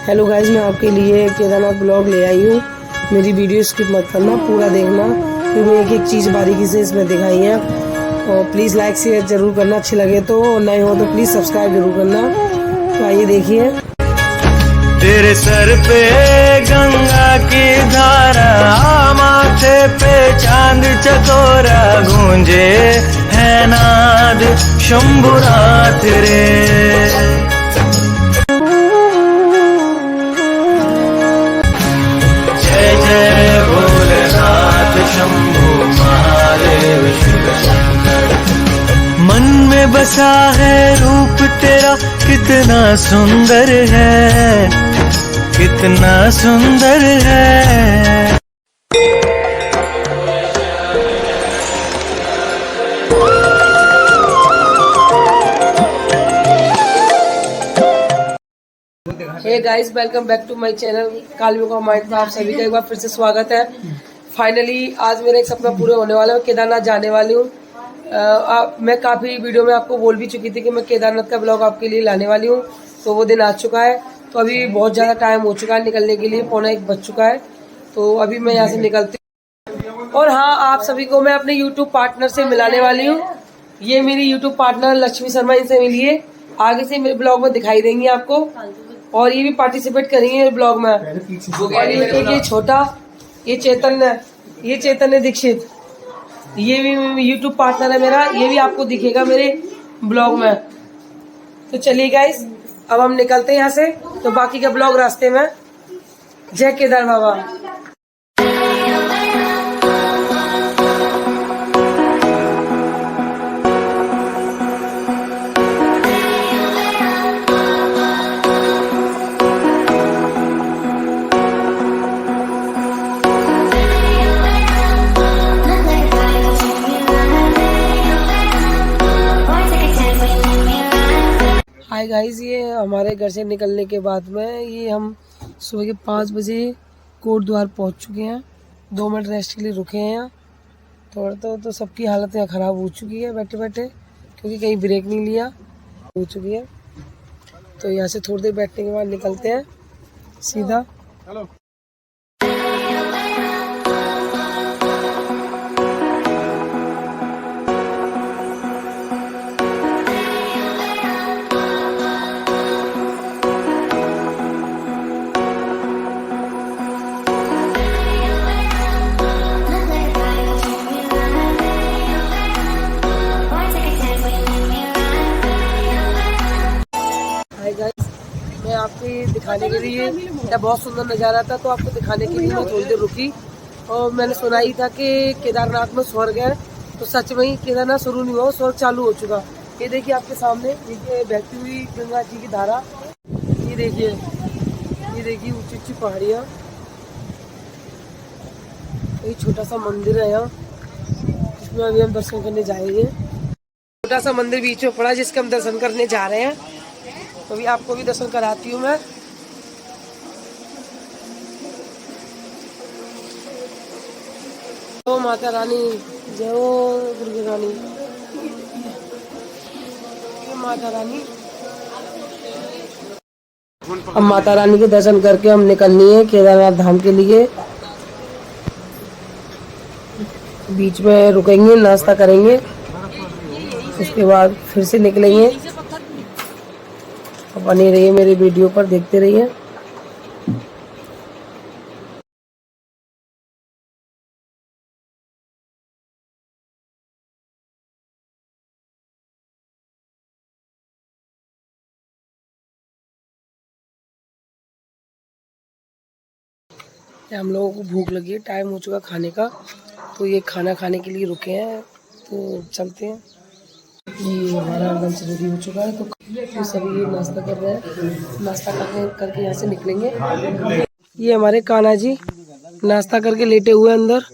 Hello guys, मैं आपके लिए केदारनाथ ब्लॉग ले आई हूँ। मेरी वीडियो स्किप मत करना, पूरा देखना क्योंकि एक एक चीज़ बारीकी से इसमें दिखाई है। और प्लीज़ लाइक शेयर जरूर करना, अच्छी लगे तो, और नए हो तो प्लीज़ सब्सक्राइब जरूर करना। तो आइए देखिए। तेरे सर पे गंगा की धारा, माथे पे चांद चकोरा, गूंजे है नाद शंभुनाथ रे। जय जय भोलेनाथ शंभु महादेव शिव शंकर। मन में बसा है रूप तेरा, कितना सुंदर है, कितना सुंदर है। Hey guys, welcome back to my channel कालवी का माइंड में आप सभी का एक बार फिर से स्वागत है। फाइनली आज मेरा एक सपना पूरा होने वाला है, केदारनाथ जाने वाली हूँ। मैं काफ़ी वीडियो में आपको बोल भी चुकी थी कि मैं केदारनाथ का ब्लॉग आपके लिए लाने वाली हूँ, तो वो दिन आ चुका है। तो अभी बहुत ज़्यादा टाइम हो चुका है निकलने के लिए, 1:45 बज चुका है। तो अभी मैं यहाँ से निकलती हूँ। और हाँ, आप सभी को मैं अपने यूट्यूब पार्टनर से मिलाने वाली हूँ। ये मेरी यूट्यूब पार्टनर लक्ष्मी शर्मा, इनसे मिलिए, आगे से मेरे ब्लॉग में दिखाई देंगी आपको। और ये भी पार्टिसिपेट करेंगे ब्लॉग में। और ये छोटा, ये चैतन्य दीक्षित, ये भी यूट्यूब पार्टनर है मेरा, ये भी आपको दिखेगा मेरे ब्लॉग में। तो चलिए गाइस, अब हम निकलते हैं यहाँ से, तो बाकी का ब्लॉग रास्ते में। जय केदार बाबा। हाय गाइस, ये हमारे घर से निकलने के बाद में ये हम सुबह के 5 बजे कोट द्वार पहुंच चुके हैं। 2 मिनट रेस्ट के लिए रुके हैं यहाँ। थोड़ा तो सबकी हालत यहाँ ख़राब हो चुकी है बैठे बैठे, क्योंकि कहीं ब्रेक नहीं लिया हो चुकी है। तो यहाँ से थोड़ी देर बैठने के बाद निकलते हैं सीधा। मैं आपको दिखाने के लिए, बहुत सुंदर नज़ारा था, तो आपको दिखाने के लिए मैं थोड़ी देर रुकी। और मैंने सुना ही था कि केदारनाथ में स्वर्ग है, तो सच में ही केदारनाथ शुरू नहीं हुआ, स्वर्ग चालू हो चुका। ये देखिए आपके सामने, देखिए बहती हुई गंगा जी की धारा। ये देखिए ऊंची ऊंची पहाड़ियाँ। ये छोटा सा मंदिर है यहाँ, जिसमें अभी हम दर्शन करने जाएंगे। छोटा सा मंदिर बीच में पड़ा, जिसके हम दर्शन करने जा रहे हैं। तो भी आपको भी दर्शन कराती हूँ मैं। ओ माता रानी, जय हो दुर्गा रानी, माता रानी। अब माता रानी के दर्शन करके हम निकलनी है केदारनाथ धाम के लिए। बीच में रुकेंगे, नाश्ता करेंगे, उसके बाद फिर से निकलेंगे। बनी रहिए मेरी वीडियो पर, देखते रहिए। हम लोगों को भूख लगी है, टाइम हो चुका खाने का, तो ये खाना खाने के लिए रुके हैं। तो चलते हैं। ये हमारा लंच रेडी हो चुका है, तो सभी नाश्ता कर रहे हैं। नाश्ता करके यहाँ से निकलेंगे। ये हमारे कान्हा जी नाश्ता करके लेटे हुए अंदर।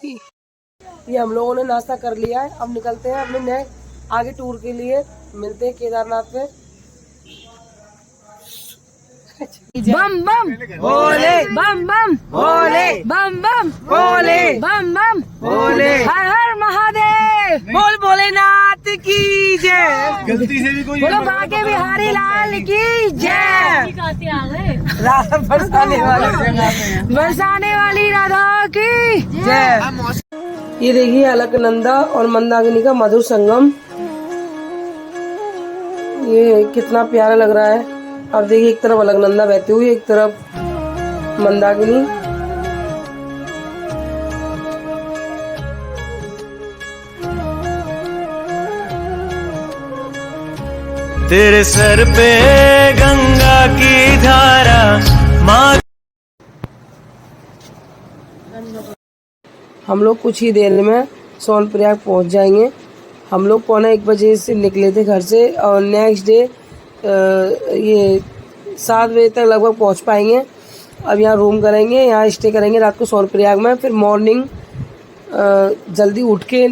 ये हम लोगों ने नाश्ता कर लिया है। अब निकलते हैं अपने नए आगे टूर के लिए। मिलते हैं केदारनाथ में। बम बम भोले, बम बम भोले, बम बम भोले, बम बम भोले, हर हर महादेव, बोल भोलेनाथ की जय। गलती से भी कोई बोलो बाके बिहारी लाल की जय। राधा बरसाने वाली राधा की जय। ये देखिए अलकनंदा और मंदाकिनी का मधुर संगम, ये कितना प्यारा लग रहा है। अब देखिए एक तरफ अलकनंदा बहती हुई, एक तरफ मंदाकिनी। तेरे सर पे गंगा की धारा माँ। हम लोग कुछ ही देर में सोनप्रयाग पहुंच जाएंगे। हम लोग 1:45 बजे से निकले थे घर से और नेक्स्ट डे ये 7 बजे तक लगभग पहुंच पाएंगे। अब यहाँ रूम करेंगे, यहाँ स्टे करेंगे रात को सोनप्रयाग में। फिर मॉर्निंग जल्दी उठ के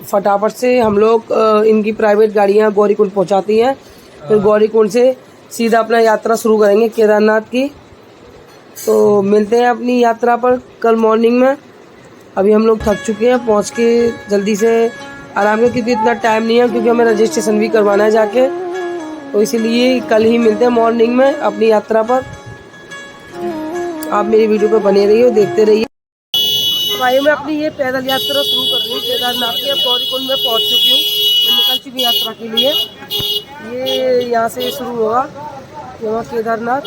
फटाफट से हम लोग इनकी प्राइवेट गाड़ियाँ गौरीकुंड पहुँचाती हैं। फिर गौरीकुंड से सीधा अपना यात्रा शुरू करेंगे केदारनाथ की। तो मिलते हैं अपनी यात्रा पर कल मॉर्निंग में। अभी हम लोग थक चुके हैं, पहुंच के जल्दी से आराम करें क्योंकि इतना टाइम नहीं है, क्योंकि हमें रजिस्ट्रेशन भी करवाना है जाके। तो इसीलिए कल ही मिलते हैं मॉर्निंग में अपनी यात्रा पर। आप मेरी वीडियो पर बने रहिए, देखते रहिए। भाई मैं अपनी ये पैदल यात्रा शुरू कर रही हूँ केदारनाथ की। अब गौरीकुंड में पहुँच चुकी हूँ, मैं निकल चुकी यात्रा के लिए। ये यहाँ से शुरू होगा यहाँ केदारनाथ।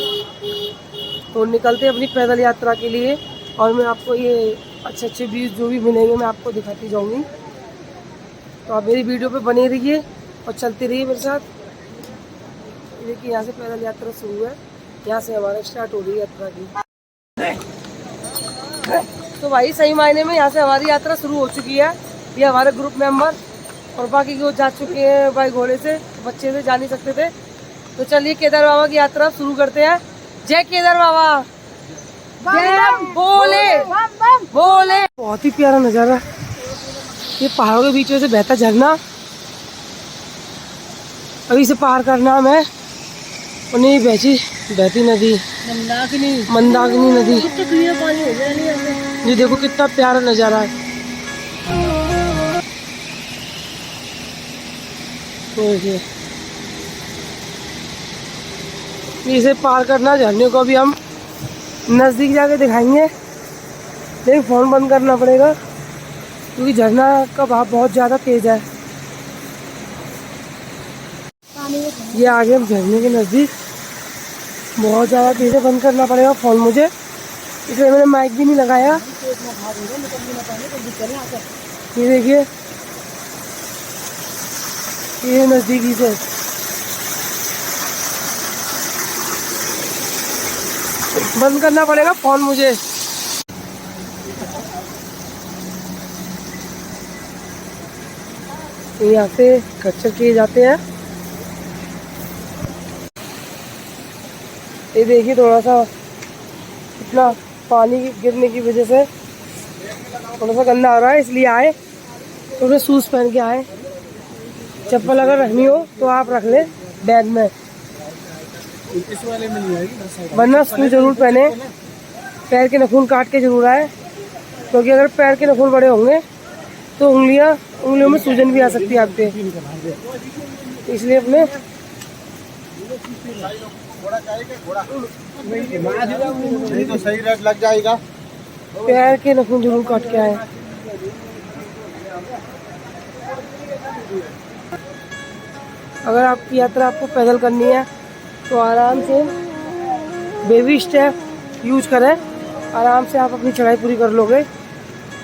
तो निकलते हैं अपनी पैदल यात्रा के लिए और मैं आपको ये अच्छे अच्छे व्यूज जो भी मिलेंगे मैं आपको दिखाती जाऊंगी। तो आप मेरी वीडियो पे बने रहिए और चलते रहिए मेरे साथ। देखिए यहाँ से पैदल यात्रा शुरू है, यहाँ से हमारा स्टार्ट हो रही है यात्रा की। तो भाई सही मायने में यहाँ से हमारी यात्रा शुरू हो चुकी है। ये हमारे ग्रुप मेंबर और बाकी वो जा चुके हैं भाई घोड़े से, बच्चे से जा नहीं सकते थे। तो चलिए केदार बाबा की यात्रा शुरू करते हैं। जय केदार बाबा, जय बोले बोले। बहुत ही प्यारा नजारा, ये पहाड़ों के बीच में से बहता झरना। अभी से पार करना है और नहीं बहती नदी मंदाकिनी नदी। ये देखो कितना प्यारा नजारा है। देखिए इसे पार करना झरने को अभी हम नजदीक जाके दिखाएंगे, लेकिन फोन बंद करना पड़ेगा क्योंकि झरना का बहाव बहुत ज्यादा तेज है। ये आगे हम झरने के नजदीक, बहुत ज्यादा तेज है, बंद करना पड़ेगा फोन मुझे, इसलिए मैंने माइक भी नहीं लगाया। ये देखिए ये नजदीकी से बंद करना पड़ेगा फोन मुझे। यहाँ से खच्चर किए जाते हैं। ये देखिए थोड़ा सा इतना पानी गिरने की वजह से थोड़ा सा गंदा आ रहा है, इसलिए आए थोड़े शूज पहन के आए। चप्पल अगर रखनी हो तो आप रख ले बैग में, इस वाले में नहीं आएगी, वरना शूज जरूर पहने। पैर के नाखून काट के जरूर आए, क्योंकि अगर पैर के नाखून बड़े होंगे तो उंगलियों में सूजन भी आ सकती है आपके, इसलिए अपने नहीं तो सही रेट लग जाएगा। पैर के नाखून जरूर काट के आए। अगर आपकी यात्रा आपको पैदल करनी है तो आराम से बेबी स्टेप यूज करें, आराम से आप अपनी चढ़ाई पूरी कर लोगे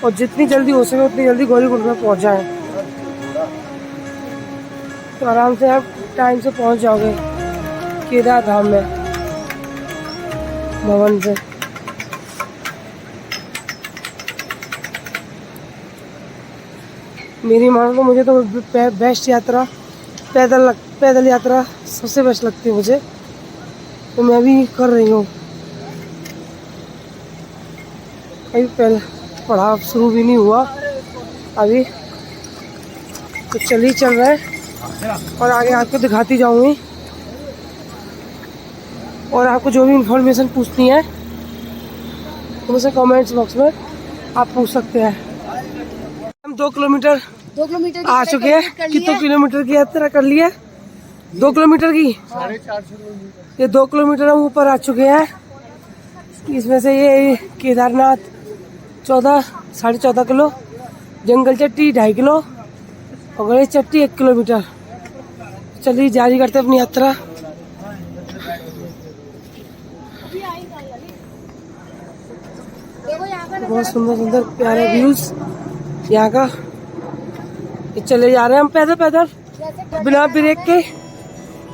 और जितनी जल्दी हो सके उतनी जल्दी गौरीकुंड में पहुंच जाएं, तो आराम से आप टाइम से पहुंच जाओगे केदार धाम में भवन से। मेरी मानो तो मुझे तो बेस्ट यात्रा पैदल यात्रा सबसे बेस्ट लगती है मुझे, तो मैं भी कर रही हूँ। अभी पहले पढ़ाई शुरू भी नहीं हुआ अभी, तो चल रहा है और आगे आपको दिखाती जाऊंगी। और आपको जो भी इंफॉर्मेशन पूछनी है तो मुझसे कमेंट्स बॉक्स में आप पूछ सकते हैं। हम 2 किलोमीटर आ चुके हैं। कितने किलोमीटर की यात्रा कर ली है? 2 किलोमीटर की। 450 ये 2 किलोमीटर हम ऊपर आ चुके हैं इसमें से ये केदारनाथ 14.5 किलो, जंगल चट्टी 2.5 किलो और गणेश चट्टी 1 किलोमीटर। चलिए जारी करते हैं अपनी यात्रा। बहुत सुंदर सुंदर प्यारे व्यूज यहाँ का। ये चले जा रहे हैं हम पैदल पैदल बिना ब्रेक के,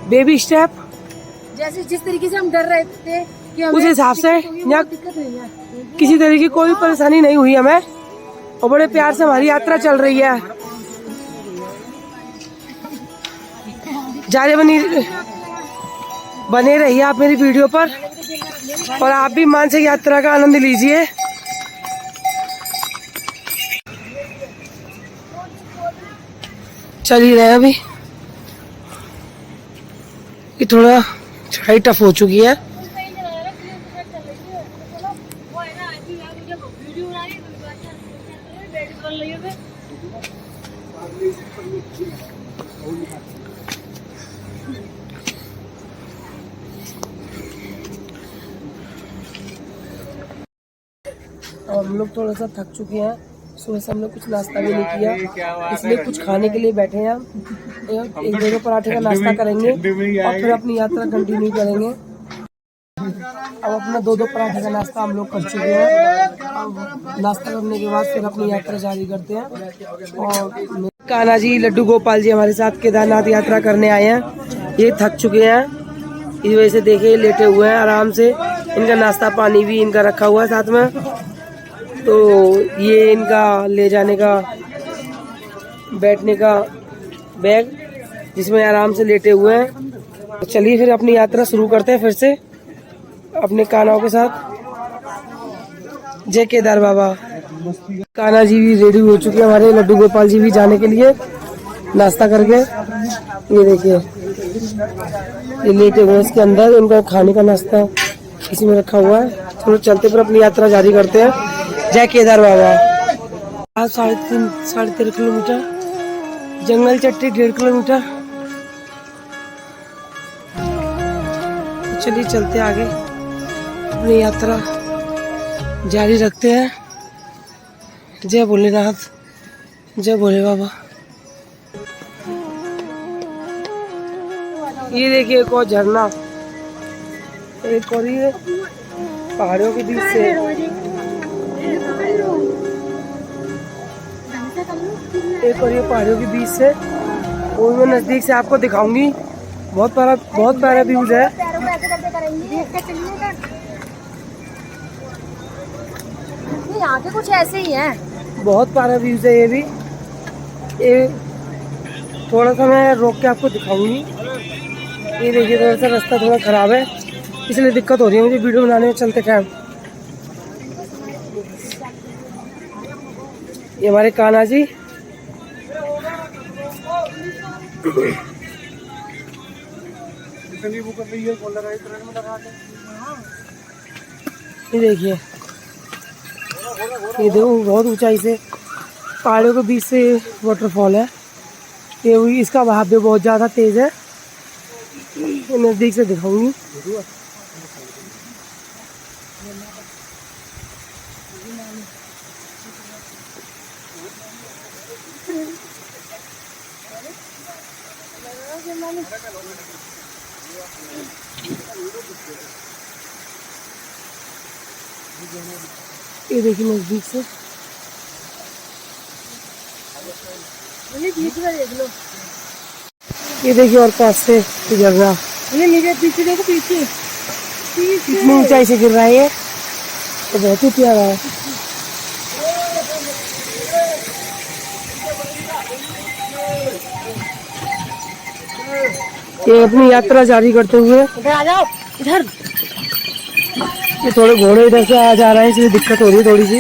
बेबी स्टेप। जैसे जिस तरीके से हम डर रहे थे कि उस हिसाब से यहाँ दिक्कत नहीं है। किसी तरह की कोई परेशानी नहीं हुई हमें और बड़े प्यार से हमारी यात्रा चल रही है। जारे बने रहिए आप मेरी वीडियो पर और आप भी मानसिक यात्रा का आनंद लीजिए। चल ही रहे हैं अभी, ये थोड़ा चढ़ाई टफ हो चुकी है। और हम लोग थोड़ा सा थक चुके हैं, सुबह से हमने कुछ नाश्ता भी नहीं किया, इसलिए कुछ खाने के लिए बैठे हैं हम। एक 2 पराठे का नाश्ता करेंगे और फिर अपनी यात्रा कंटिन्यू करेंगे। अब अपना 2 पराठे का नाश्ता हम लोग कर चुके हैं। अब नाश्ता करने के बाद फिर अपनी यात्रा जारी करते हैं। और कान्हा जी, लड्डू गोपाल जी हमारे साथ केदारनाथ यात्रा करने आए हैं। ये थक चुके हैं, इस वजह से देखिए लेटे हुए हैं आराम से। इनका नाश्ता पानी भी इनका रखा हुआ है साथ में, तो ये इनका ले जाने का बैठने का बैग जिसमें आराम से लेटे हुए हैं। चलिए फिर अपनी यात्रा शुरू करते हैं फिर से अपने कान्हाओं के साथ। जय केदार बाबा। कान्हा जी भी रेडी हो चुके हैं, हमारे लड्डू गोपाल जी भी जाने के लिए नाश्ता करके। ये देखिए ये लेटे हुए इसके अंदर, इनका खाने का नाश्ता इसी में रखा हुआ है। चलो चलते पर अपनी यात्रा जारी करते हैं। जय केदार बाबा। आज 3.5 किलोमीटर, जंगल चट्टी 1.5 किलोमीटर। तो चलिए चलते आगे, अपनी यात्रा जारी रखते हैं। जय भोलेनाथ, जय भोले बाबा। ये देखिए एक और झरना, एक और ये पहाड़ियों के बीच से एक और ये पहाड़ियों के बीच से, और मैं नजदीक से आपको दिखाऊंगी। बहुत प्यारा व्यूज है। यहाँ के कुछ ऐसे ही हैं। बहुत प्यारा व्यूज है ये भी। ये थोड़ा सा मैं रोक के आपको दिखाऊंगी। ये देखिए थोड़ा सा रास्ता थोड़ा खराब है, इसलिए दिक्कत हो रही है मुझे वीडियो बनाने में चलते टाइम। ये हमारे कान्हा जी। ये देखिए, ये देखो बहुत ऊंचाई से पहाड़ों के बीच से वाटरफॉल है। ये इसका बहाव भी बहुत ज़्यादा तेज है। नज़दीक से दिखाऊंगी। ये देखिए नजदीक से, ये देखिए और पास से झरना। ये नीचे पीछे देखो, पीछे कितनी ऊंचाई से गिर रहा है ये, तो बहुत ही प्यारा है। ये अपनी यात्रा जारी करते हुए आ जाओ इधर। ये थोड़े घोड़े इधर से आ जा रहे हैं, इसलिए दिक्कत हो रही है थोड़ी सी।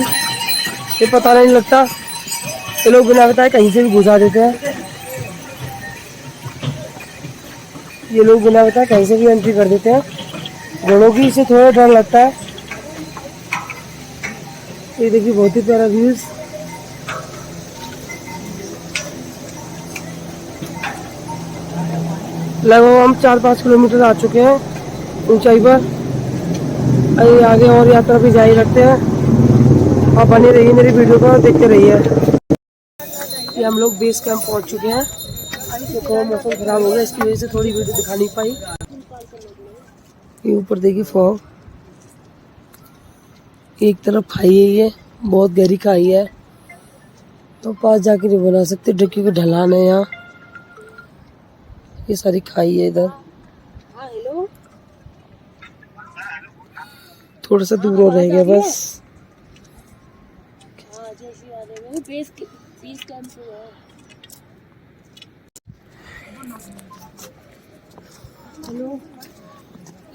ये पता नहीं लगता, ये लोग बिना बताए कहीं से भी घुसा देते हैं। ये लोग बिना बताए कहीं से भी एंट्री कर देते हैं। घोड़ों की इससे थोड़ा डर लगता है। ये देखिए बहुत ही प्यारा व्यूज। लगभग हम 4-5 किलोमीटर आ चुके हैं ऊंचाई पर। अभी आगे और यात्रा भी जारी रखते हैं। आप बने रहिए मेरी वीडियो को, देखते रहिए। ये हम लोग बेस कैंप पहुंच चुके हैं। देखो मौसम खराब हो गया, इसकी वजह से थोड़ी वीडियो दिखा नहीं पाई। ये ऊपर देखिए फॉग, एक तरफ खाई है, ये बहुत गहरी खाई है, तो पास जाके नहीं बना सकते क्योंकि ढलान है यहाँ। ये सारी खाई है इधर, थोड़ा सा दूर और रह गया बस।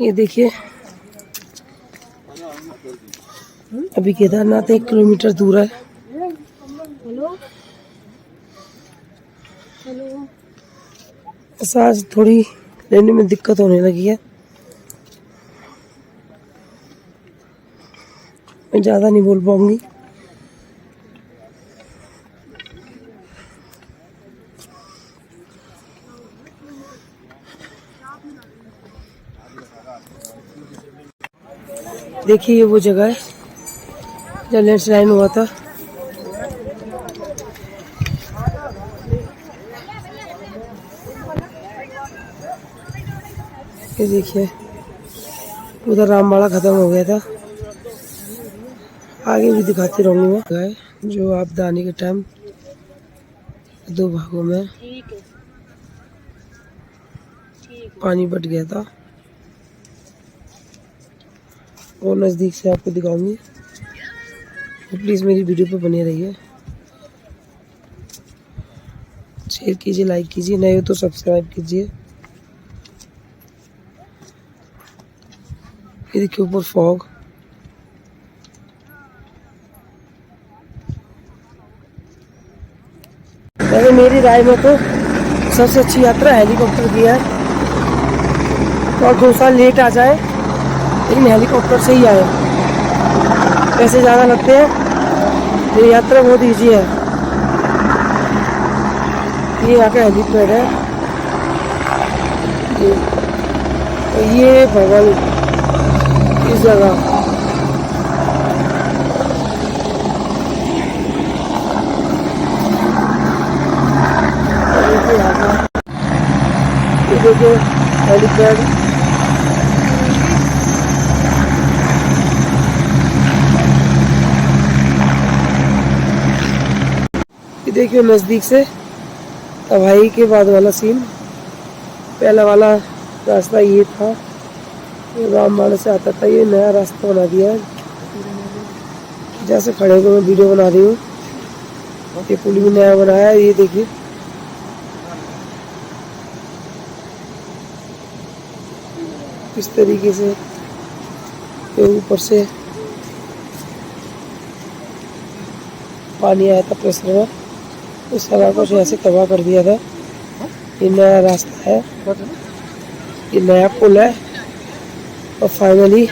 ये देखिए अभी केदारनाथ 1 किलोमीटर दूर है। सांस थोड़ी लेने में दिक्कत होने लगी है। मैं ज़्यादा नहीं बोल पाऊंगी। देखिए ये वो जगह है जहाँ लैंडस्लाइड हुआ था। ये देखिए उधर रामबाड़ा खत्म हो गया था, आगे भी दिखाती रहूंगी मैं। गाय जो आपदा आने के टाइम 2 भागों में पानी बट गया था, और नज़दीक से आपको दिखाऊंगी। तो प्लीज़ मेरी वीडियो पे बने रहिए, शेयर कीजिए, लाइक कीजिए, नए हो तो सब्सक्राइब कीजिए। ये देखिए ऊपर फॉग, वैसे मेरी राय में तो सबसे अच्छी यात्रा हेलीकॉप्टर की है। और 2 साल लेट आ जाए लेकिन हेलीकॉप्टर से ही आए। पैसे ज़्यादा लगते हैं, ये यात्रा बहुत इजी है। ये यहाँ का हेलीपैड है, ये भवन इस जगह। ये देखिए हेलीपैड, ये देखिए नज़दीक से तबाही के बाद वाला सीन। पहला वाला रास्ता ये था, ये रामबाड़ा से आता था, ये नया रास्ता बना दिया है। जैसे खड़े होकर मैं वीडियो बना रही हूँ, ये पुल भी नया बनाया है। ये देखिए इस तरीके से ऊपर से पानी आया था प्रेशर में, इस इलाकों से ऐसे तबाह कर दिया था। ये नया रास्ता है, ये नया पुल है, और फाइनली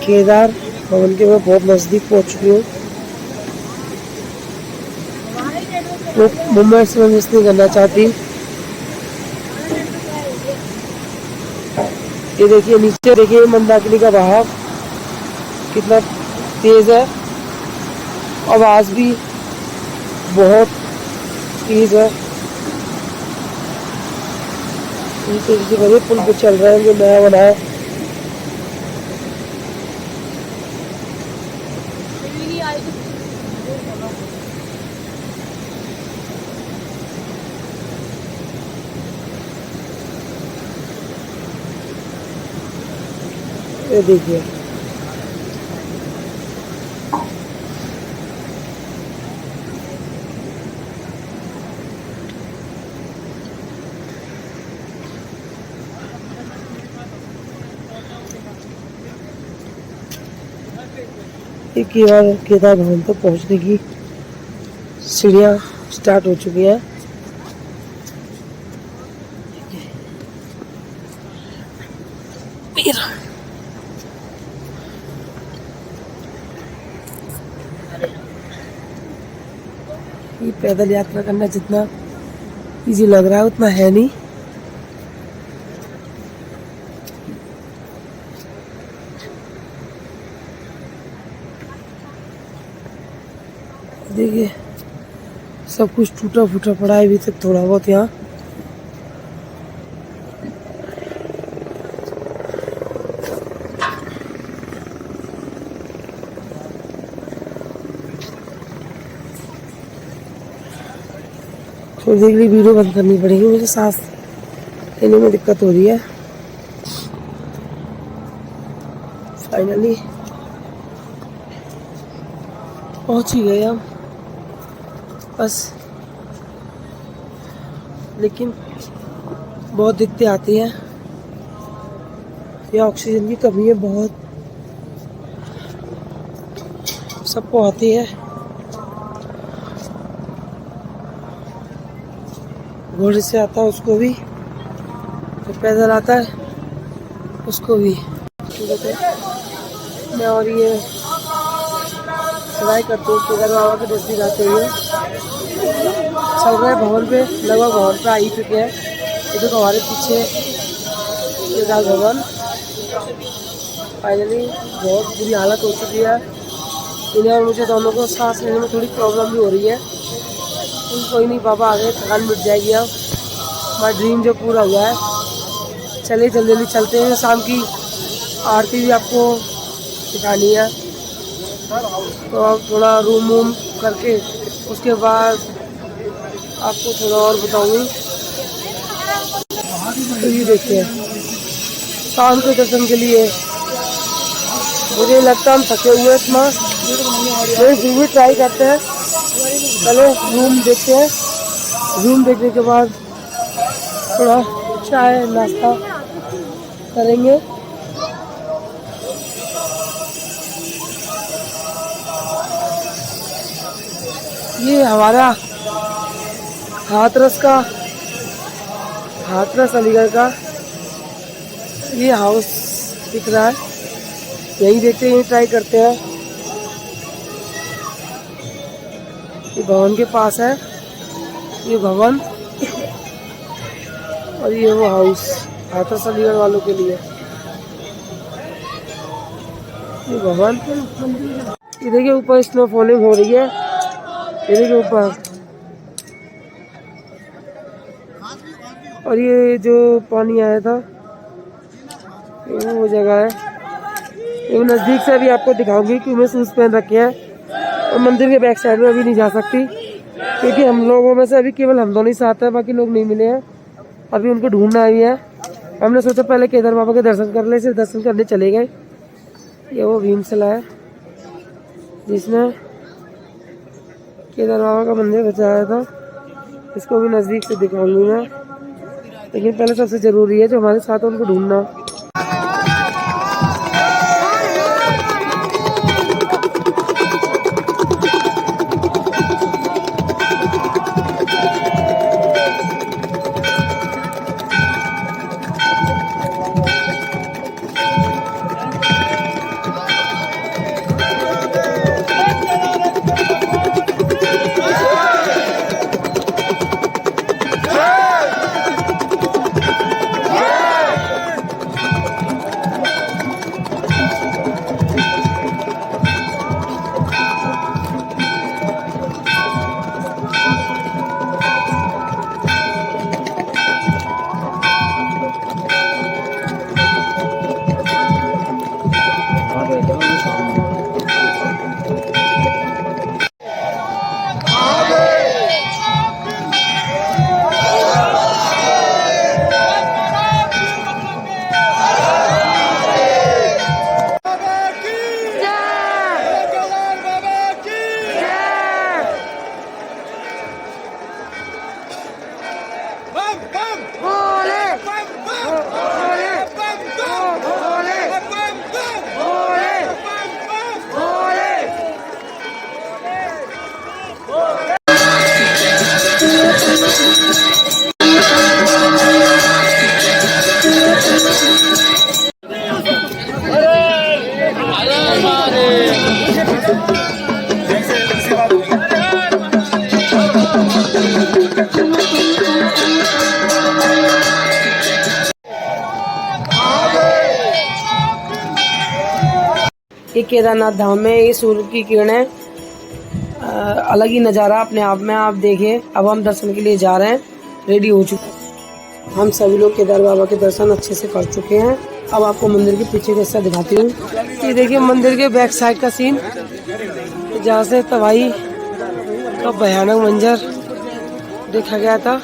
केदार भवन के मैं बहुत नज़दीक पहुंच चुकी हूँ। वो मोमेंट्स में मिस नहीं करना चाहती। ये देखिए नीचे देखिए मंदाकिनी का बहाव कितना तेज है, आवाज भी बहुत तेज है। नीचे बड़े पुल पे चल रहे हैं जो नया बना है। ये देखिए केदार भवन तक पहुंचने की सीढ़ियां स्टार्ट हो चुकी हैं। ये पैदल यात्रा करना जितना इजी लग रहा है उतना है नहीं। देखिए सब कुछ टूटा फूटा पड़ा है अभी तक थोड़ा बहुत यहाँ। थोड़ी देर के लिए वीडियो बंद करनी पड़ेगी, मुझे सांस लेने में दिक्कत हो रही है। फाइनली पहुंच ही गए हम बस, लेकिन बहुत दिक्कतें आती हैं। ये ऑक्सीजन की कमी है बहुत, सबको आती है। घोड़े से आता है उसको भी, जो पैदल आता है उसको भी। मैं और ये ट्राई करते हैं केदार बाबा के दर्शन जाते हुए। चल रहे हैं भवन पे, लगभग भवन पे आ ही चुके हैं। ये तो हमारे पीछे केदार भवन। फाइनली बहुत बुरी हालत हो चुकी है इन्हें और मुझे दोनों को। सांस लेने में थोड़ी प्रॉब्लम भी हो रही है। कोई नहीं, बाबा आ गए, थकान मिट जाएगी। अब हमारा ड्रीम जो पूरा हुआ है। चलिए जल्दी जल्दी चलते हैं। शाम की आरती भी आपको दिखानी है, तो अब थोड़ा रूम वूम करके उसके बाद आपको थोड़ा और बताऊंगी। तो ये देखिए शाम के दर्शन के लिए मुझे लगता है हम थके हुए इतना, फिर भी ट्राई करते हैं। चलो रूम देखते हैं, रूम देखने के बाद थोड़ा चाय नाश्ता करेंगे। ये हमारा हाथरस अलीगढ़ का ये हाउस दिख रहा है, यही देखते हैं, यही ट्राई करते हैं। ये भवन के पास है, ये भवन और ये वो हाउस हाथरस अलीगढ़ वालों के लिए। ये भवन, ये देखिए ऊपर स्नोफॉलिंग हो रही है, ये देखिए ऊपर। और ये जो पानी आया था ये वो जगह है। ये नज़दीक से अभी आपको दिखाऊंगी कि मैं शूज़ पहन रखे हैं। और मंदिर के बैक साइड में अभी नहीं जा सकती क्योंकि हम लोगों में से अभी केवल हम दोनों ही साथ हैं, बाकी लोग नहीं मिले हैं। अभी उनको ढूंढना आई है। हमने सोचा पहले केदार बाबा के दर्शन कर ले, सिर्फ दर्शन करने चले गए। ये वो भीमशिला है जिसने केदार बाबा का मंदिर बचाया था, इसको भी नज़दीक से दिखाऊंगी मैं। लेकिन पहले सबसे ज़रूरी है जो हमारे साथ है उनको ढूंढना। ये केदारनाथ धाम में ये सूर्य की किरणें अलग ही नज़ारा अपने आप में। आप देखिए, अब हम दर्शन के लिए जा रहे हैं, रेडी हो चुके हैं। हम सभी लोग केदार बाबा के दर्शन अच्छे से कर चुके हैं। अब आपको मंदिर के पीछे का हिस्सा दिखाती हूँ। ये देखिए मंदिर के बैक साइड का सीन, जहाँ से तबाही का भयानक मंजर देखा गया था।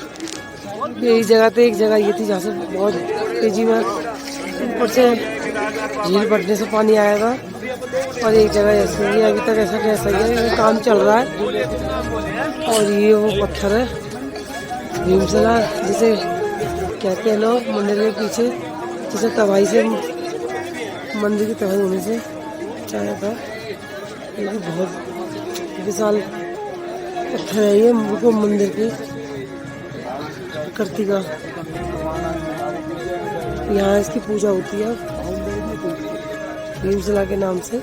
यही जगह पे एक जगह ये थी जहाँ से बहुत तेजी में ऊपर से झील फटने से पानी आया था, और एक जगह ऐसे ही अभी तक ऐसा कैसा ही है, ये काम चल रहा है। और ये वो पत्थर है भीमशिला जिसे कहते हैं लोग, मंदिर के पीछे, जिसे तबाही से, मंदिर की तबाही होने से बचाया था। ये भी बहुत विशाल पत्थर है, ये मंदिर की कृति का। यहाँ इसकी पूजा होती है भीमशिला के नाम से।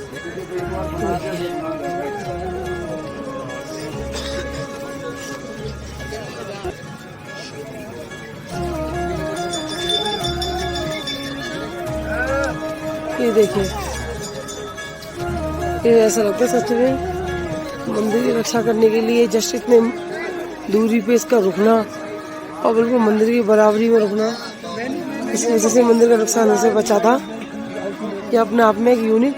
ये देखिए, ये ऐसा लगता है सच में मंदिर की रक्षा करने के लिए जस्ट इतने दूरी पे इसका रुकना और बिल्कुल मंदिर की बराबरी में रुकना, इस वजह से मंदिर का नुकसान होने से बचा था। ये अपने आप में एक यूनिक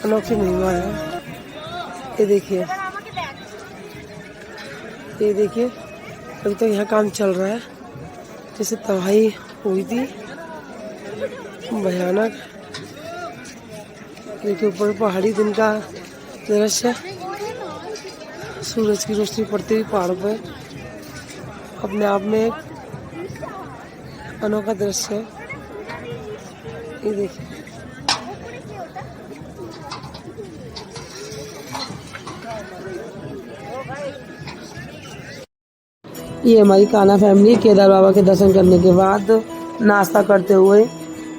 अनोखी महिमा है। ये देखिए, ये देखिए, अभी तक यहाँ काम चल रहा है। जैसे तबाही हुई थी भयानक। देखिए ऊपर पहाड़ी दिन का दृश्य, सूरज की रोशनी पड़ती हुई पहाड़ों पर, अपने आप में एक अनोखा दृश्य है। ये देखिए, ये हमारी कान्हा फैमिली केदार बाबा के दर्शन करने के बाद नाश्ता करते हुए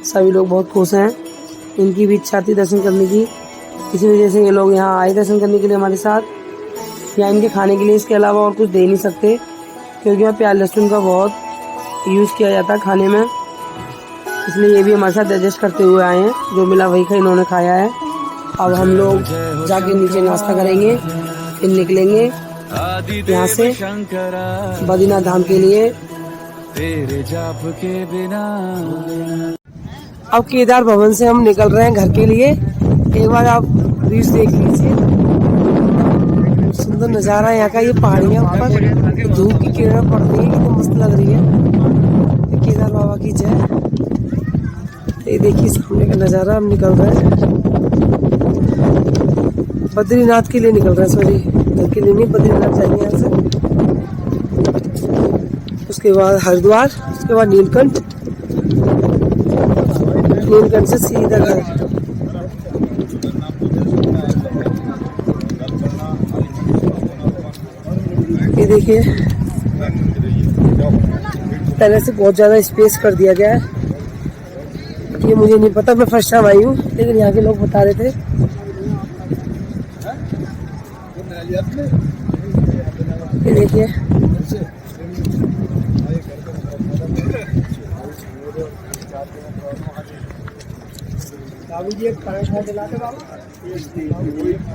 सभी लोग बहुत खुश हैं। इनकी भी इच्छा थी दर्शन करने की, इसी वजह से ये लोग यहाँ आए दर्शन करने के लिए हमारे साथ। या इनके खाने के लिए इसके अलावा और कुछ दे नहीं सकते, क्योंकि यहाँ प्याज लहसुन का बहुत यूज़ किया जाता है खाने में, इसलिए ये भी हमारे साथ एडजस्ट करते हुए आए हैं। जो मिला वही इन्होंने खाया है। अब हम लोग जाके नीचे नाश्ता करेंगे, फिर निकलेंगे यहाँ से बद्रीनाथ धाम के लिए। तेरे जाप के बिना अब केदार भवन से हम निकल रहे हैं घर के लिए। एक बार आप व्यूज देख लीजिए, सुंदर नज़ारा यहाँ का। ये पहाड़ियाँ ऊपर धूप की किरणें पड़ रही है, कितनी मस्त लग रही है। केदार बाबा की जय। ये देखिए सामने का नज़ारा। हम निकल रहे हैं बद्रीनाथ के लिए, निकल रहे हैं, सॉरी घर के लिए नहीं, बद्रीनाथ जाएंगे यहाँ से। उसके बाद हरिद्वार, उसके बाद नीलकंठ, नीलकंठ से सीधा घर। ये देखिए पहले से बहुत ज़्यादा स्पेस कर दिया गया है। ये मुझे नहीं पता, मैं फर्स्ट टाइम आई हूँ, लेकिन यहाँ के लोग बता रहे थे। ये देखिए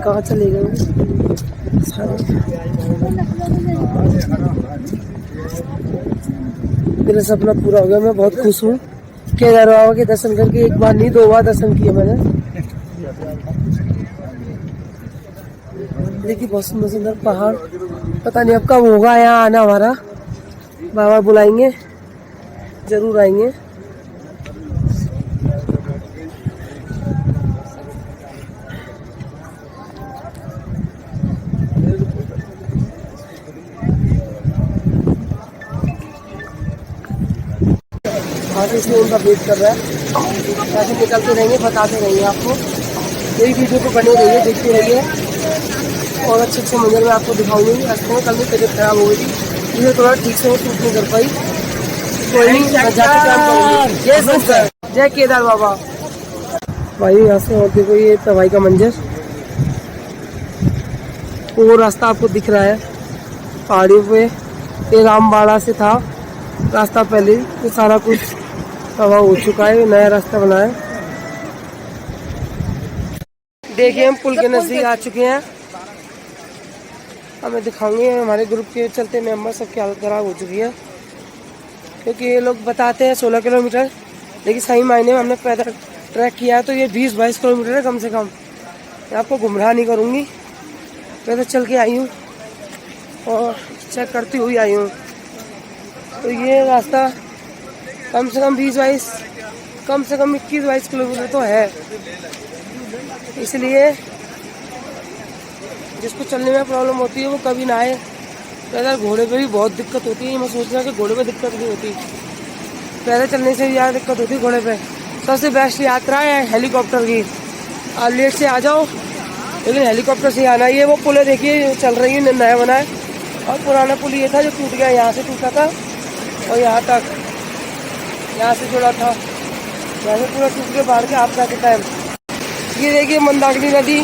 कहाँ चले गए मेरा सपना पूरा हो गया। मैं बहुत खुश हूँ। केदार बाबा के दर्शन करके एक बार नहीं 2 बार दर्शन किए मैंने। देखिए बहुत सुंदर सुंदर पहाड़। पता नहीं अब कब होगा यहाँ आना हमारा। बाबा बुलाएंगे, जरूर आएंगे। इसलिए उनका वेट कर रहा है। ऐसे निकलते रहेंगे, बताते रहेंगे आपको। यही वीडियो को बने रहिए, देखते रहिए, और अच्छे अच्छे मंजर में आपको दिखाऊंगी। ऐसे कल भी तबीयत खराब हो गई थी, इसलिए थोड़ा ठीक से शूट नहीं कर पाई। कोई नहीं, जय केदार बाबा। भाई यहाँ से और देखो ये तबाही का मंजर, वो रास्ता आपको दिख रहा है पहाड़ियों पे। ये रामबाड़ा से था रास्ता पहले, तो सारा कुछ तबाह हो चुका है, नया रास्ता बना है। देखिए हम पुल के नजदीक आ चुके हैं। अब मैं दिखाऊंगी हमारे ग्रुप के चलते मेंबर सबकी हालत खराब हो चुकी है, क्योंकि ये लोग बताते हैं 16 किलोमीटर, लेकिन सही मायने में हमने पैदल ट्रैक किया है तो ये 20-22 किलोमीटर है कम से कम। मैं आपको गुमराह नहीं करूँगी, पैदल चल के आई हूँ और चेक करती हुई आई हूँ। तो ये रास्ता कम से कम 20-22, कम से कम 21-22 किलोमीटर तो है। इसलिए जिसको चलने में प्रॉब्लम होती है वो कभी ना आए। पैदल घोड़े पे भी बहुत दिक्कत होती है। मैं सोच रहा कि घोड़े पे दिक्कत नहीं होती, पैदल चलने से भी ज़्यादा दिक्कत होती है घोड़े पे। सबसे बेस्ट यात्रा है हेलीकॉप्टर की। आप लेट से आ जाओ लेकिन हेलीकॉप्टर से आना। ये वो पुल है, देखिए चल रही है, नया बना है। और पुराना पुल ये था जो टूट गया, यहाँ से टूटा था और यहाँ तक, यहाँ से जुड़ा था, यहाँ से पूरा टूट के बाहर के आपदा के टाइम। ये देखिए मंदाकिनी नदी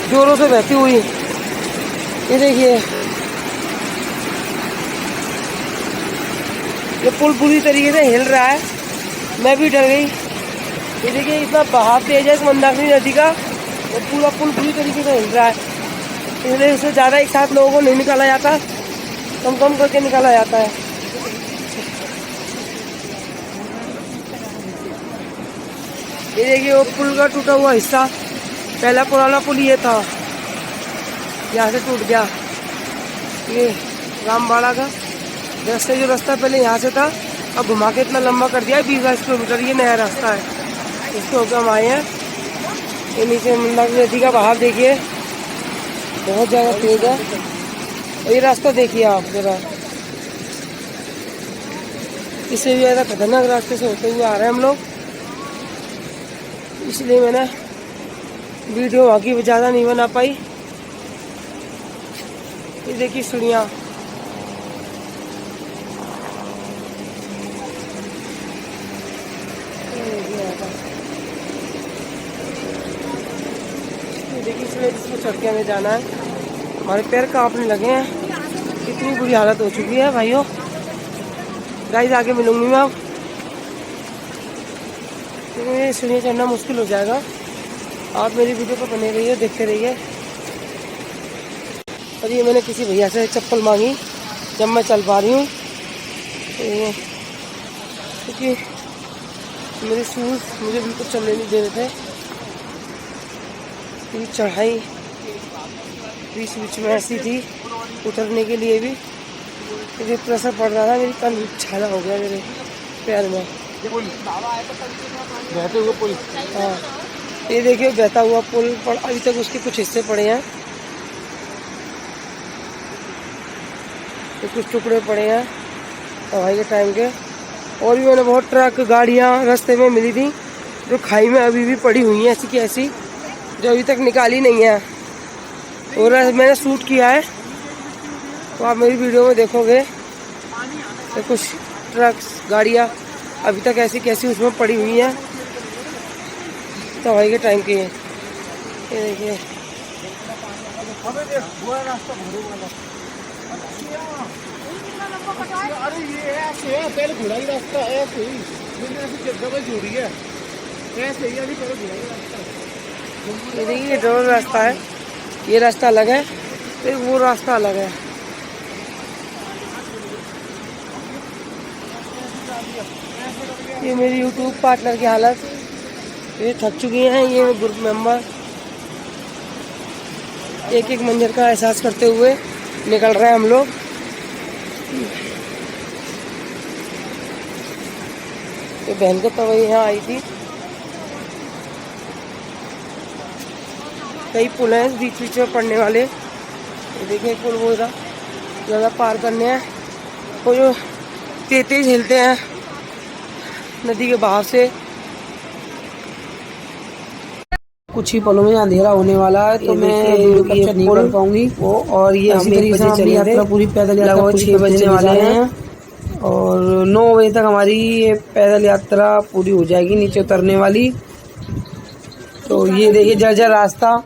जोरों से बहती हुई, ये देखिए ये पुल पूरी तरीके से हिल रहा है। मैं भी डर गई। ये देखिए इतना बहाव तेज है इस मंदाकिनी नदी का, और पूरा पुल पूरी तरीके से हिल रहा है। इसलिए इससे ज़्यादा एक साथ लोगों को नहीं निकाला जाता, कम कम करके निकाला जाता है। ये देखिए वो पुल का टूटा हुआ हिस्सा, पहला पुराना पुल ये था, यहाँ से टूट गया। ये रामबाड़ा का रास्ता पहले यहाँ से था, अब घुमा के इतना लंबा कर दिया है 20-22 किलोमीटर। ये नया रास्ता है, इसके होकर हम आए हैं। ये नीचे मंदाकिनी नदी का बहाव देखिए बहुत ज़्यादा तेज है। और ये रास्ता देखिए आप जरा, इससे भी ज़्यादा खतरनाक रास्ते से होते हुए आ रहे हैं हम लोग। इसलिए मैंने वीडियो वहाँ की ज़्यादा नहीं बना पाई। ये देखिए सीढ़ियाँ, देखिए इसलिए जिसको चढ़ के हमें जाना है। हमारे पैर कांपने लगे हैं, इतनी बुरी हालत हो चुकी है भाइयों। गाइस आगे मिलूंगी मैं अब, क्योंकि ये सीढ़ियाँ चढ़ना मुश्किल हो जाएगा। आप मेरी वीडियो को बने रहिए, देखते रहिए। और ये मैंने किसी भैया से चप्पल मांगी जब मैं चल पा रही हूँ, क्योंकि मेरे शूज़ मुझे बिल्कुल चलने नहीं दे रहे थे। ये चढ़ाई बीच बीच में ऐसी थी, उतरने के लिए भी मुझे प्रेशर पड़ रहा था। मेरी कान छाला हो गया मेरे पैर में। बहते हुए पुल, हाँ ये देखिए बहता हुआ पुल, पर अभी तक उसके कुछ हिस्से पड़े हैं, तो कुछ टुकड़े पड़े हैं हवाई के टाइम के। और भी मैंने बहुत ट्रक गाड़ियाँ रास्ते में मिली थी जो खाई में अभी भी पड़ी हुई हैं, ऐसी की ऐसी, जो अभी तक निकाली नहीं है। और मैंने शूट किया है, तो आप मेरी वीडियो में देखोगे तो कुछ ट्रक गाड़ियाँ अभी तक ऐसी कैसी उसमें पड़ी हुई हैं, तो हवाई के टाइम की है। ये देखिए अरे ये ऐसे है, पहले घोड़ा की रास्ता है ऐसे ही, ऐसी जगह जोड़ी है ऐसे ही, अभी पहले घोड़ा की रास्ता है। ये देखिए ये डबल रास्ता है, ये रास्ता अलग है, फिर वो रास्ता अलग है। ये मेरी यूट्यूब पार्टनर की हालत, ये थक चुकी हैं। ये ग्रुप मेंबर एक एक मंजर का एहसास करते हुए निकल रहे हैं हम लोग। ये बहन को तो वही यहाँ आई थी। कई पुल हैं बीच बीच में पड़ने वाले। ये देखिए पुल वो था, ज़्यादा पार करने हैं, वो जो तेज हिलते हैं नदी के बहाव से। कुछ ही पलों में अंधेरा होने वाला है, तो मैं ये नहीं कर पाऊंगी वो। और ये मेरी यात्रा पूरी पैदल यात्रा 6 बजने वाले हैं, और 9 बजे तक हमारी ये पैदल यात्रा पूरी हो जाएगी नीचे उतरने वाली। तो ये देखिए जर्जर रास्ता,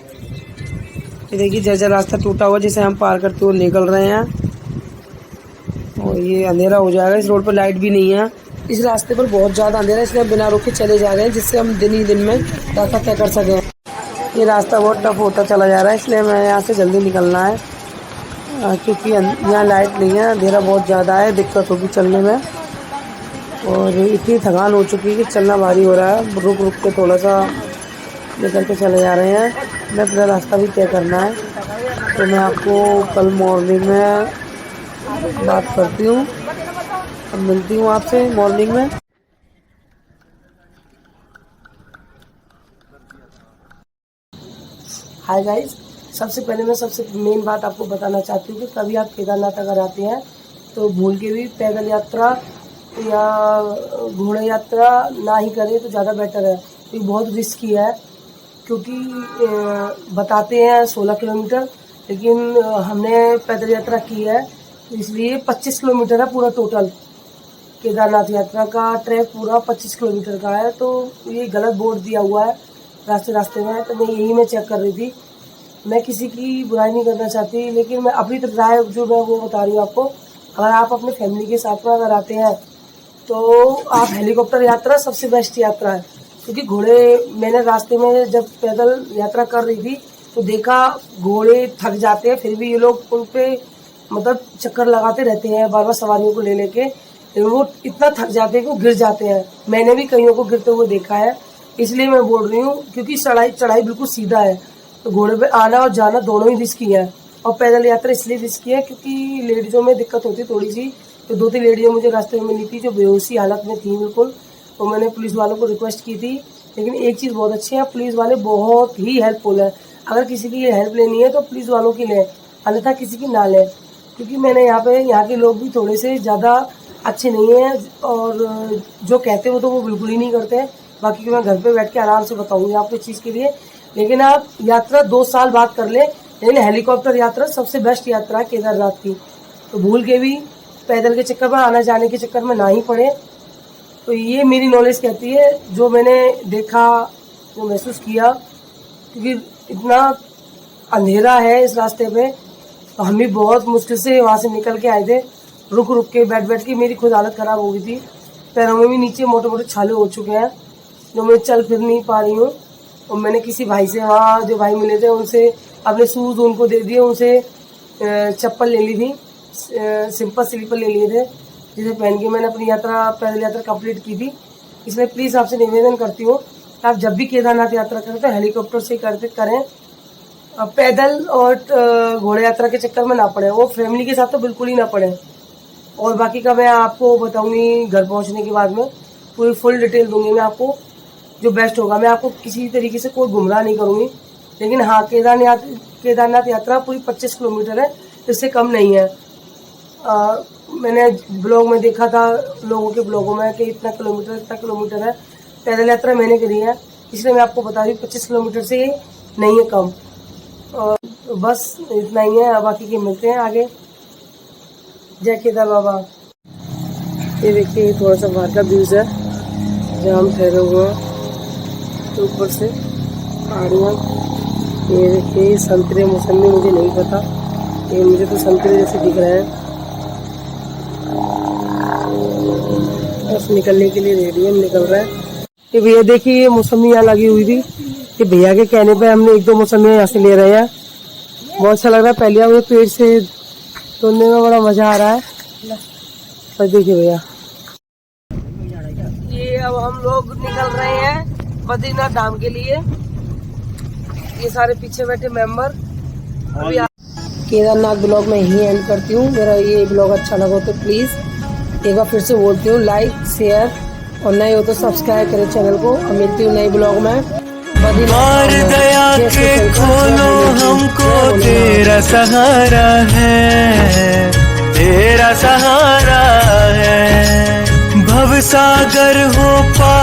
ये देखिए जर्जर रास्ता टूटा हुआ जिसे हम पार करते हुए निकल रहे हैं। और ये अंधेरा हो जाएगा, इस रोड पर लाइट भी नहीं है। इस रास्ते पर बहुत ज़्यादा अंधेरा है, इसलिए बिना रुके चले जा रहे हैं, जिससे हम दिन ही दिन में रास्ता तय कर सकें। ये रास्ता बहुत टफ होता चला जा रहा है, इसलिए हमें यहाँ से जल्दी निकलना है। क्योंकि यहाँ लाइट नहीं है, अंधेरा बहुत ज़्यादा है, दिक्कत होगी चलने में। और इतनी थकान हो चुकी है कि चलना भारी हो रहा है। रुक रुक के थोड़ा सा निकल के चले जा रहे हैं। मैं अपना रास्ता भी तय करना है, तो मैं आपको कल मॉर्निंग में बात करती हूँ। अब मिलती हूँ आपसे मॉर्निंग में। हाय गाइस, सबसे पहले मैं सबसे मेन बात आपको बताना चाहती हूँ कि कभी आप केदारनाथ अगर आते हैं तो भूल के भी पैदल यात्रा या घोड़े यात्रा ना ही करें तो ज़्यादा बेटर है। ये बहुत रिस्की है, क्योंकि बताते हैं 16 किलोमीटर, लेकिन हमने पैदल यात्रा की है तो इसलिए 25 किलोमीटर है पूरा टोटल। केदारनाथ यात्रा का ट्रैक पूरा 25 किलोमीटर का है। तो ये गलत बोर्ड दिया हुआ है रास्ते में, तो मैं चेक कर रही थी। मैं किसी की बुराई नहीं करना चाहती, लेकिन मैं अपनी तरफ राय जो मैं वो बता रही हूँ आपको। अगर आप अपने फैमिली के साथ में अगर आते हैं तो आप हेलीकॉप्टर यात्रा सबसे बेस्ट यात्रा है। क्योंकि घोड़े, मैंने रास्ते में जब पैदल यात्रा कर रही थी तो देखा घोड़े थक जाते हैं, फिर भी ये लोग उन पे मतलब चक्कर लगाते रहते हैं बार बार सवारियों को ले लेके। वो इतना थक जाते हैं कि वो गिर जाते हैं। मैंने भी कईयों को गिरते हुए देखा है, इसलिए मैं बोल रही हूँ। क्योंकि चढ़ाई बिल्कुल सीधा है, तो घोड़े पे आना और जाना दोनों ही रिस्की है। और पैदल यात्रा इसलिए रिस्की है क्योंकि लेडीजों में दिक्कत होती है थोड़ी सी। तो 2-3 लेडीजों मुझे रास्ते में मिली थी जो बेहोशी हालत में थी बिल्कुल। तो मैंने पुलिस वालों को रिक्वेस्ट की थी, लेकिन एक चीज़ बहुत अच्छी है, पुलिस वाले बहुत ही हेल्पफुल है। अगर किसी की हेल्प लेनी है तो पुलिस वालों की लें, अन्यथा किसी की ना लें। क्योंकि मैंने यहाँ के लोग भी थोड़े से ज़्यादा अच्छे नहीं हैं, और जो कहते हो तो वो बिल्कुल ही नहीं करते हैं। बाकी कि मैं घर पे बैठ के आराम से बताऊंगी आपको इस चीज़ के लिए। लेकिन आप यात्रा 2 साल बाद कर ले, लेकिन हेलीकॉप्टर यात्रा सबसे बेस्ट यात्रा है केदारनाथ की। तो भूल के भी पैदल के चक्कर में, आने जाने के चक्कर में ना ही पड़े। तो ये मेरी नॉलेज कहती है, जो मैंने देखा, जो महसूस किया। क्योंकि इतना अंधेरा है इस रास्ते पे, तो हम भी बहुत मुश्किल से वहाँ से निकल के आए थे। रुक रुक के बैठ के मेरी खुद हालत ख़राब हो गई थी। पैरों में भी नीचे मोटे मोटे छाले हो चुके हैं, जो मैं चल फिर नहीं पा रही हूँ। और मैंने किसी भाई से, वहाँ जो भाई मिले थे, उनसे अपने शूज़ उनको दे दिए, उनसे चप्पल ले ली थी, सिंपल स्लीपर ले लिए थे, जिसे पहन के मैंने अपनी पैदल यात्रा कंप्लीट की थी। इसलिए प्लीज़ आपसे निवेदन करती हूँ कि आप जब भी केदारनाथ यात्रा करें तो हेलीकॉप्टर से करें। पैदल और घोड़े यात्रा के चक्कर में ना पड़े, वो फैमिली के साथ तो बिल्कुल ही ना पड़े। और बाकी का मैं आपको बताऊंगी घर पहुंचने के बाद में, पूरी फुल डिटेल दूंगी मैं आपको, जो बेस्ट होगा। मैं आपको किसी तरीके से कोई गुमराह नहीं करूंगी। लेकिन हाँ, केदारनाथ यात्रा पूरी 25 किलोमीटर है, इससे कम नहीं है। मैंने ब्लॉग में देखा था, लोगों के ब्लॉगों में, कि इतना किलोमीटर है। पैदल यात्रा मैंने करी है, इसलिए मैं आपको बता रही हूँ 25 किलोमीटर से नहीं है कम। और बस इतना ही है, बाकी के मिलते हैं आगे। जय केदार बाबा। ये देखिए थोड़ा सा बाहर का व्यूज है जहाँ हम ठहरे हुए हैं, तो ऊपर से पहाड़ियाँ। ये देखिए संतरे मौसमी, मुझे नहीं पता, ये मुझे तो संतरे जैसे दिख रहे हैं। बस निकलने के लिए रेडी है, निकल रहा है। ये भैया देखिए, ये मौसमी यहाँ लगी हुई थी, कि भैया के कहने पे हमने 1-2 मौसमी यहाँ से ले रहे हैं। बहुत अच्छा लग रहा है। पहले वो पेड़ से तोड़ने में बड़ा मजा आ रहा है। पर देखिए भैया, ये अब हम लोग निकल रहे हैं बद्रीनाथ धाम के लिए। ये सारे पीछे बैठे मेंबर। अभी केदारनाथ ब्लॉग में ही एंड करती हूँ। मेरा ये ब्लॉग अच्छा लगा तो प्लीज एक बार फिर से बोलती हूँ, लाइक शेयर, और नए हो तो सब्सक्राइब करें चैनल को। और मिलती हूँ नए ब्लॉग में। और दया के खोलो हमको, तेरा सहारा है, तेरा सहारा है। भव सागर हो पा